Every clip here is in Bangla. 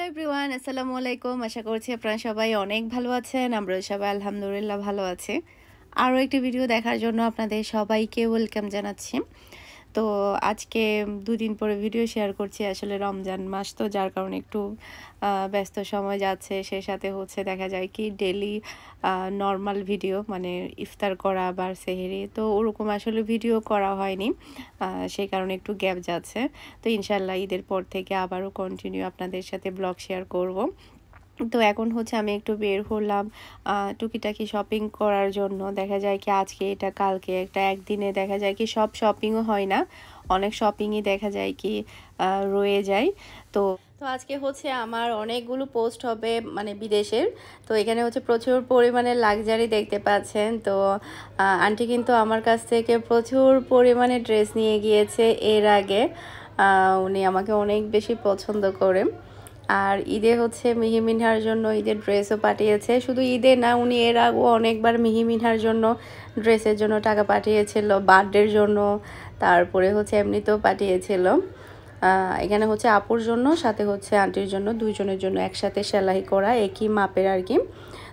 হ্যালো এভরিওয়ান, আসসালামু আলাইকুম। আশা করছি আপনারা সবাই অনেক ভালো আছেন। আমরা সবাই আলহামদুলিল্লাহ ভালো আছি। আরও একটি ভিডিও দেখার জন্য আপনাদের সবাইকে ওয়েলকাম জানাচ্ছি। তো আজকে দুদিন পরে ভিডিও শেয়ার করছি। আসলে রমজান মাস তো, যার কারণে একটু ব্যস্ত সময় যাচ্ছে। সে সাথে হচ্ছে দেখা যায় কি ডেলি নর্মাল ভিডিও, মানে ইফতার করা বা সেহরি, তো ওরকম আসলে ভিডিও করা হয়নি। সেই কারণে একটু গ্যাপ যাচ্ছে। তো ইনশাল্লাহ ঈদের পর থেকে আবারও কন্টিনিউ আপনাদের সাথে ব্লগ শেয়ার করব। তো এখন হচ্ছে আমি একটু বের হলাম টুকিটাকি শপিং করার জন্য। দেখা যায় কি আজকে এটা কালকে একটা, একদিনে দেখা যায় কি সব শপিংও হয় না, অনেক শপিংই দেখা যায় কি রয়ে যায়। তো তো আজকে হচ্ছে আমার অনেকগুলো পোস্ট হবে মানে বিদেশের। তো এখানে হচ্ছে প্রচুর পরিমাণে লাক্সারি দেখতে পাচ্ছেন। তো আন্টি কিন্তু আমার কাছ থেকে প্রচুর পরিমাণে ড্রেস নিয়ে গিয়েছে এর আগে। উনি আমাকে অনেক বেশি পছন্দ করে। আর ঈদে হচ্ছে মিহি মিনহার জন্য ঈদের ড্রেসও পাঠিয়েছে। শুধু ঈদে না, উনি এর আগেও অনেকবার মিহি মিনহার জন্য ড্রেসের জন্য টাকা পাঠিয়েছিল, বার্থডের জন্য, তারপরে হচ্ছে এমনিতেও পাঠিয়েছিল। এখানে হচ্ছে আপুর জন্য, সাথে হচ্ছে আন্টির জন্য, দুইজনের জন্য একসাথে সেলাই করা একই মাপের আর কি।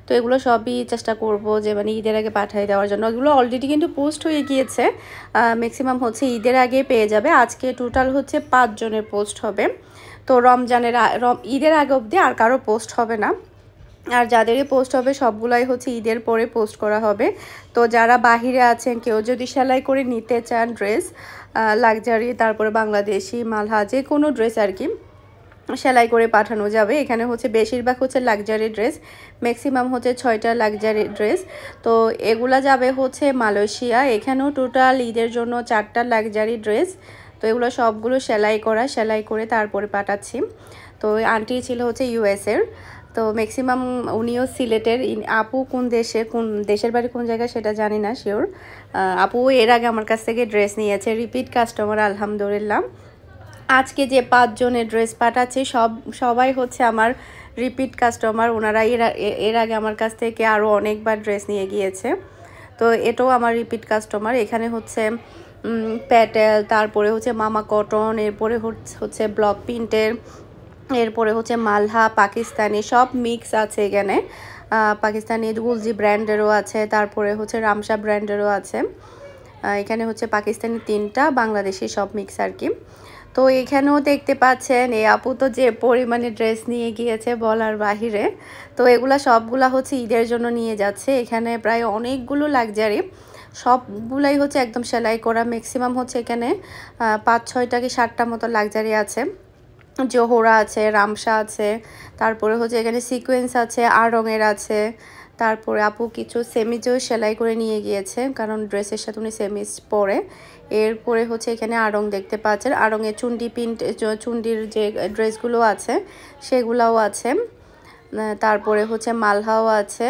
তো এগুলো সবই চেষ্টা করব যে মানে ঈদের আগে পাঠিয়ে দেওয়ার জন্য। এগুলো অলরেডি কিন্তু পোস্ট হয়ে গিয়েছে, ম্যাক্সিমাম হচ্ছে ঈদের আগে পেয়ে যাবে। আজকে টোটাল হচ্ছে 5 জনের পোস্ট হবে। তো রমজানের ঈদের আগে অবধি আর কারো পোস্ট হবে না। আর যাদেরই পোস্ট হবে সবগুলাই হচ্ছে ঈদের পরে পোস্ট করা হবে। তো যারা বাহিরে আছেন, কেউ যদি সেলাই করে নিতে চান ড্রেস, লাক্সারি, তারপরে বাংলাদেশি, মালহা, যে কোনো ড্রেস আর কি সেলাই করে পাঠানো যাবে। এখানে হচ্ছে বেশিরভাগ হচ্ছে লাক্সারি ড্রেস, ম্যাক্সিমাম হচ্ছে 6টা লাক্সারি ড্রেস। তো এগুলা যাবে হচ্ছে মালয়েশিয়া। এখানেও টোটাল ঈদের জন্য 4টা লাক্সারি ড্রেস। তো এগুলো সবগুলো সেলাই করে তারপরে পাঠাচ্ছি। তো আন্টি ছিল হচ্ছে ইউএসের। তো ম্যাক্সিমাম উনিও সিলেটের। আপু কোন দেশের বাড়ি কোন জায়গায় সেটা জানি না শিওর। আপু এর আগে আমার কাছ থেকে ড্রেস নিয়েছে, রিপিট কাস্টমার আলহামদুলিল্লাহ। আজকে যে 5 জনের ড্রেস পাঠাচ্ছি সবাই হচ্ছে আমার রিপিট কাস্টমার। ওনারা এর আগে আমার কাছ থেকে আরও অনেকবার ড্রেস নিয়ে গিয়েছে। তো এটাও আমার রিপিট কাস্টমার। এখানে হচ্ছে প্যাটেল, তারপরে হচ্ছে মামা কটন, এরপরে হচ্ছে ব্লক প্রিন্টের, এরপরে হচ্ছে মালহা, পাকিস্তানি, সব মিক্স আছে এখানে। পাকিস্তানি গুলজি ব্র্যান্ডেরও আছে, তারপরে হচ্ছে রামসা ব্র্যান্ডেরও আছে। এখানে হচ্ছে পাকিস্তানি 3টা, বাংলাদেশি সব মিক্স আর কি। তো এখানেও দেখতে পাচ্ছেন এই আপু তো যে পরিমাণে ড্রেস নিয়ে গিয়েছে বলার বাহিরে। তো এগুলা সবগুলা হচ্ছে ঈদের জন্য নিয়ে যাচ্ছে। এখানে প্রায় অনেকগুলো লাক্সারি, সবগুলাই হচ্ছে একদম সেলাই করা। ম্যাক্সিমাম হচ্ছে এখানে 5-6টা কি 7টা মতো লাক্সারি আছে। জোহরা আছে, রামসা আছে, তারপরে হচ্ছে এখানে সিকোয়েন্স আছে, আর রঙের আছে। তারপরে আপু কিছু সেমিজও সেলাই করে নিয়ে গিয়েছে, কারণ ড্রেসের সাথে উনি সেমিজ পরে। এরপরে হচ্ছে এখানে আড়ং দেখতে পাচ্ছেন, আড়ংয়ের চুন্ডির যে ড্রেসগুলো আছে সেগুলাও আছে। তারপরে হচ্ছে মালহাও আছে।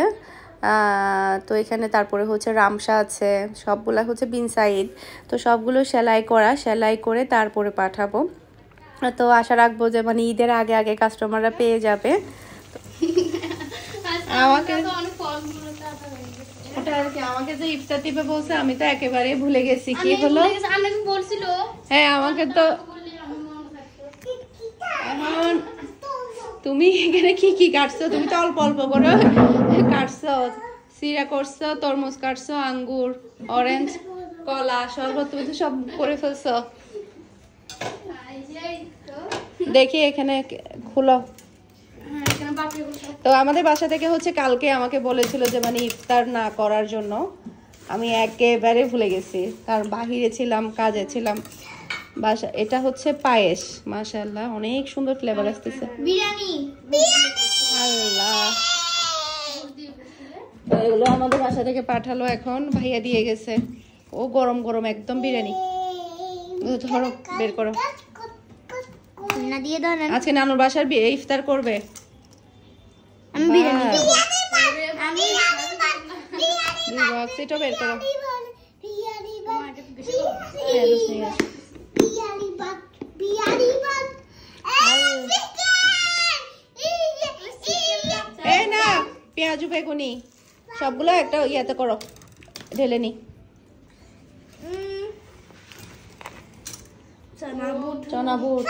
তো এখানে তারপরে হচ্ছে রামসা আছে, সবগুলা হচ্ছে বিন সাইড। তো সবগুলো সেলাই করে তারপরে পাঠাবো। তো আশা রাখবো যে মানে ঈদের আগে আগে কাস্টমাররা পেয়ে যাবে। আমাকে যে ইফতার দিবে বলছে, আমি তো একেবারে ভুলে গেছি। কি হলো? হ্যাঁ, আমাকে তো এখন তুমি এখানে কি কাটছো? তুমি তো অল্প অল্প করে কাটছো, সিরা করছো, তরমুজ কাটছো, আঙ্গুর, অরেঞ্জ, কলা, শরবত, তুমি তো সব করে ফেলছো। দেখি এখানে খুলো। তো আমাদের বাসা থেকে হচ্ছে কালকে আমাকে বলেছিল যে মানে ইফতার না করার জন্য। আমি একেবারে ভুলে গেছি, কারণ বাহিরে ছিলাম, কাজে ছিলাম। বাসা এটা হচ্ছে পায়েস, মাশাআল্লাহ অনেক সুন্দর ফ্লেভার আসতেছে। আল্লাহ, এগুলো আমাদের বাসা থেকে পাঠালো, এখন ভাইয়া দিয়ে গেছে। ও গরম গরম একদম বিরিয়ানি। ধরো বের করো। আজকে নানুর বাসার ইফতার করবে। সেটা বের করো। এই না, পেঁয়াজু বেগুনি সবগুলো একটা ইয়াতে করো, ঢেলে নি। চনা বুট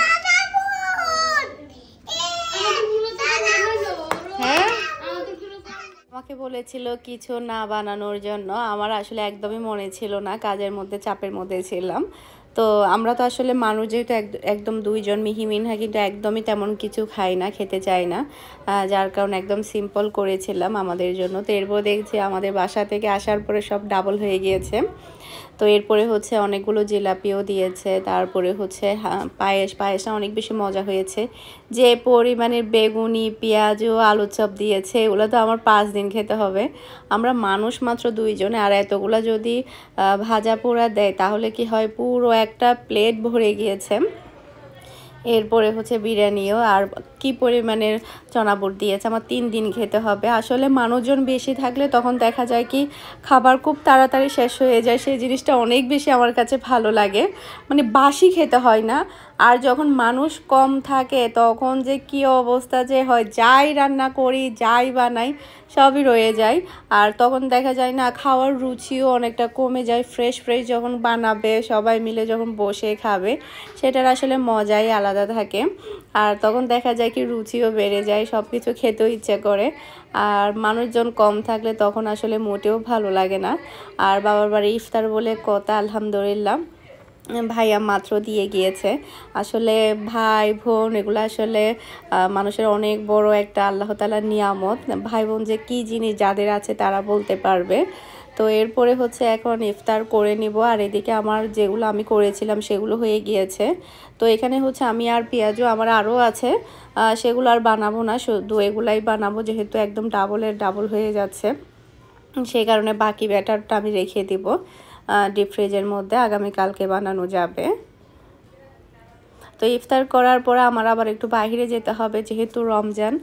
আমাকে বলেছিল কিছু না বানানোর জন্য। আমার আসলে একদমই মনে ছিল না, কাজের মধ্যে চাপের মধ্যে ছিলাম। তো আমরা তো আসলে মানুষ যেহেতু একদম দুইজন, মিহি মিনহা কিন্তু একদমই তেমন কিছু খাই না, খেতে চাই না, যার কারণে একদম সিম্পল করেছিলাম আমাদের জন্য। তো এরপর দেখছি আমাদের বাসা থেকে আসার পরে সব ডাবল হয়ে গিয়েছে। তো এরপরে হচ্ছে অনেকগুলো জিলাপিও দিয়েছে, তারপরে হচ্ছে পায়েসটা অনেক বেশি মজা হয়েছে। যে পরিমাণের বেগুনি, পেঁয়াজ ও আলুর চপ দিয়েছে, এগুলো তো আমার 5 দিন খেতে হবে। আমরা মানুষ মাত্র 2 জন, আর এতগুলো যদি ভাজা পোড়া দেয় তাহলে কি হয়, পুরো একটা প্লেট ভরে গিয়েছে। এরপরে হচ্ছে বিরিয়ানিও, আর কি পরিমাণের চনাবুট দিয়েছে, আমার 3 দিন খেতে হবে। আসলে মানুষজন বেশি থাকলে তখন দেখা যায় কি খাবার খুব তাড়াতাড়ি শেষ হয়ে যায়, সেই জিনিসটা অনেক বেশি আমার কাছে ভালো লাগে, মানে বাসি খেতে হয় না। আর যখন মানুষ কম থাকে তখন যে কি অবস্থা যে হয়, যাই রান্না করি যাই বানাই সবই রয়ে যায়, আর তখন দেখা যায় না খাওয়ার রুচিও অনেকটা কমে যায়। ফ্রেশ ফ্রেশ যখন বানাবে, সবাই মিলে যখন বসে খাবে, সেটার আসলে মজাই আলাদা থাকে। আর তখন দেখা যায় কি রুচিও বেড়ে যায়, সব কিছু খেতেও ইচ্ছে করে। আর মানুষজন কম থাকলে তখন আসলে মোটেও ভালো লাগে না। আর বাবার বাড়ি ইফতার বলে কথা, আলহামদুলিল্লাহ ভাইয়া মাত্র দিয়ে গিয়েছে। আসলে ভাই বোন এগুলো আসলে মানুষের অনেক বড় একটা আল্লাহ তাআলার নিয়ামত। ভাই বোন যে কী জিনিস যাদের আছে তারা বলতে পারবে। তো এরপরে হচ্ছে এখন ইফতার করে নিব, আর এদিকে আমার যেগুলো আমি করেছিলাম সেগুলো হয়ে গিয়েছে। তো এখানে হচ্ছে আমি আর পেঁয়াজও আমার আরও আছে, সেগুলো আর বানাবো না, শুধু এগুলাই বানাবো, যেহেতু একদম ডাবলের ডাবল হয়ে যাচ্ছে। সেই কারণে বাকি ব্যাটারটা আমি রেখে দিব ডিপ ফ্রিজের মধ্যে, আগামীকালকে বানানো যাবে। তো ইফতার করার পর আমার আবার একটু বাইরে যেতে হবে, যেহেতু রমজান,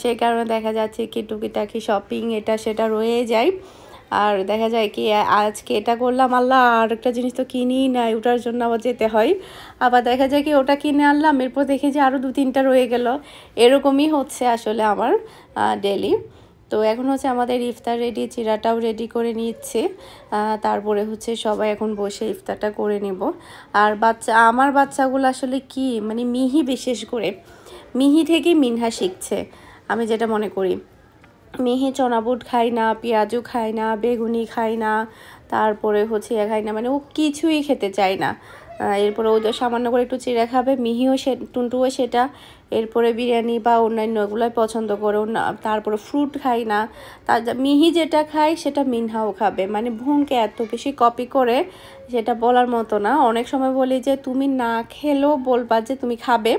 সেই কারণে দেখা যাচ্ছে কি টুকিটাকি শপিং এটা সেটা রয়ে যায়। আর দেখা যায় কি আজকে এটা করলাম, আল্লাহ আর একটা জিনিস তো কিনিই নাই, ওটার জন্য আবার যেতে হয়। আবার দেখা যায় কি ওটা কিনে আনলাম, এরপর দেখি যে আরও 2-3টা রয়ে গেল। এরকমই হচ্ছে আসলে আমার ডেলি। তো এখন হচ্ছে আমাদের ইফতার রেডি, চিড়াটাও রেডি করে নিচ্ছে, তারপরে হচ্ছে সবাই এখন বসে ইফতারটা করে নেব। আর আমার বাচ্চাগুলো আসলে কি মানে মিহি, বিশেষ করে মিহি থেকে মিনহা শিখছে, আমি যেটা মনে করি। মিহি চনাবুট খায় না, পেঁয়াজও খায় না, বেগুনি খায় না, তারপরে হচ্ছে খায় না, মানে ও কিছুই খেতে চায় না। এরপরে ও সামান্য করে একটু চিড়া খাবে, মিহিও টুনটুও সেটা। এরপরে বিরিয়ানি বা অন্যান্য এগুলোই পছন্দ করে। তারপরে ফ্রুট খায় না। মিহি যেটা খায় সেটা মিনহাও খাবে, মানে বোনকে এত বেশি কপি করে সেটা বলার মতো না। অনেক সময় বলি যে তুমি না খেলেও বলবা যে তুমি খাবে,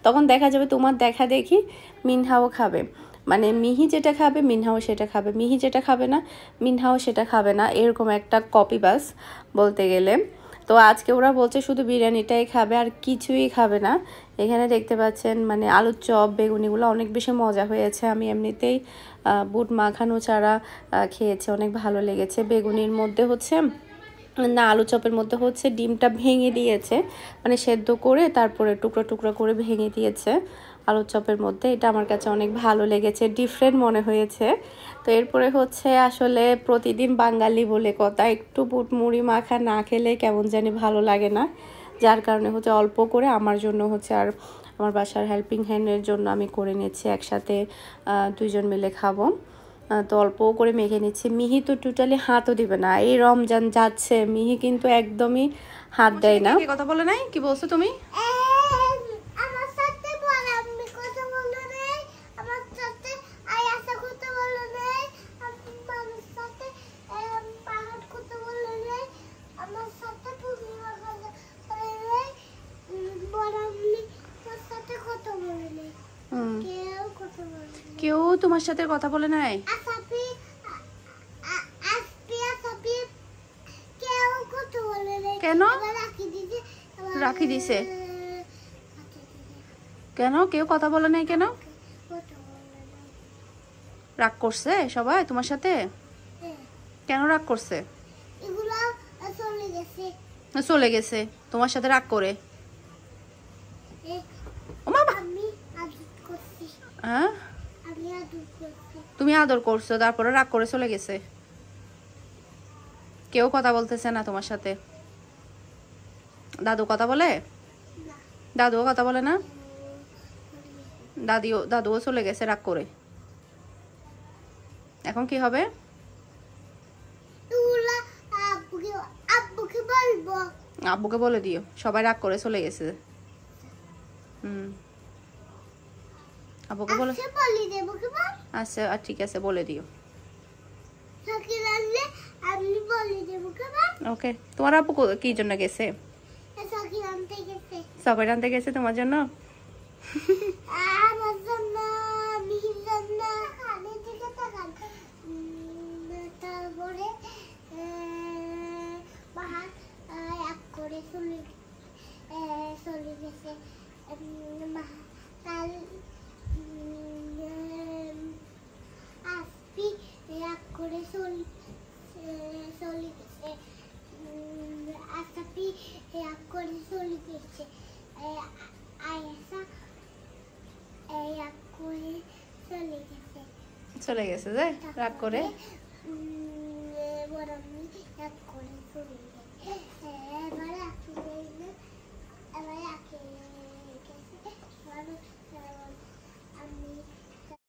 তখন দেখা যাবে তোমার দেখা দেখি মিনহাও খাবে। মানে মিহি যেটা খাবে মিনহাও সেটা খাবে, মিহি যেটা খাবে না মিনহাও সেটা খাবে না, এরকম একটা কপি বাস বলতে গেলে। তো আজকে ওরা বলছে শুধু বিরিয়ানিটাই খাবে, আর কিছুই খাবে না। এখানে দেখতে পাচ্ছেন মানে আলুর চপ, বেগুনিগুলো অনেক বেশি মজা হয়েছে। আমি এমনিতেই বুট মাখানো ছাড়া খেয়েছি, অনেক ভালো লেগেছে। বেগুনির মধ্যে হচ্ছে না, আলু চপের মধ্যে হচ্ছে ডিমটা ভেঙে দিয়েছে, মানে সেদ্ধ করে তারপরে টুকরো টুকরো করে ভেঙে দিয়েছে আলুর চপের মধ্যে। এটা আমার কাছে অনেক ভালো লেগেছে, ডিফারেন্ট মনে হয়েছে। তো এরপরে হচ্ছে আসলে প্রতিদিন বাঙালি বলে কথা, একটু বুট মুড়ি মাখা না খেলে কেমন জানি ভালো লাগে না, যার কারণে হচ্ছে অল্প করে আমার জন্য হচ্ছে আর আমার বাসার হেল্পিং হ্যান্ডের জন্য আমি করে নিচ্ছি, একসাথে 2 জন মিলে খাবো। তো অল্প করে মেখে নিচ্ছি। মিহি তো টোটালি হাতও দিবে না, এই রমজান যাচ্ছে মিহি কিন্তু একদমই হাত দেয় না। কথা বলে নাই, কি বলছো তুমি? কেউ তোমার সাথে কথা বলে নাই? কেন রাখি দিছে? কেন কেউ কথা বলে নাই কেন? রাগ করছে সবাই তোমার সাথে? কেন রাগ করছে? চলে গেছে তোমার সাথে রাগ করে? হ্যাঁ, তুমি আদর করছো তারপরে রাগ করে চলে গেছে? কেউ কথা বলতেছে না তোমার সাথে? দাদু কথা বলে? দাদুও কথা বলে না? দাদিও দাদুও চলে গেছে রাগ করে? এখন কি হবে? আব্বুকে বলে দিও, সবাই রাগ করে চলে গেছে। আব্বুকে বলে আচ্ছা, ঠিক আছে, বলে দিও। ওকে। তোমার আব্বু কি জন্য গেছে? চকলেট আনতে গেছে তোমার জন্য? তারপরে চলে গেছে আসবি রাগ করে চলে গেছে আসাপি রাগ করে চলে গেছে আয়াসা রাগ করে চলে গেছে যে রাগ করে বড় রাগ করে চলে গেছে।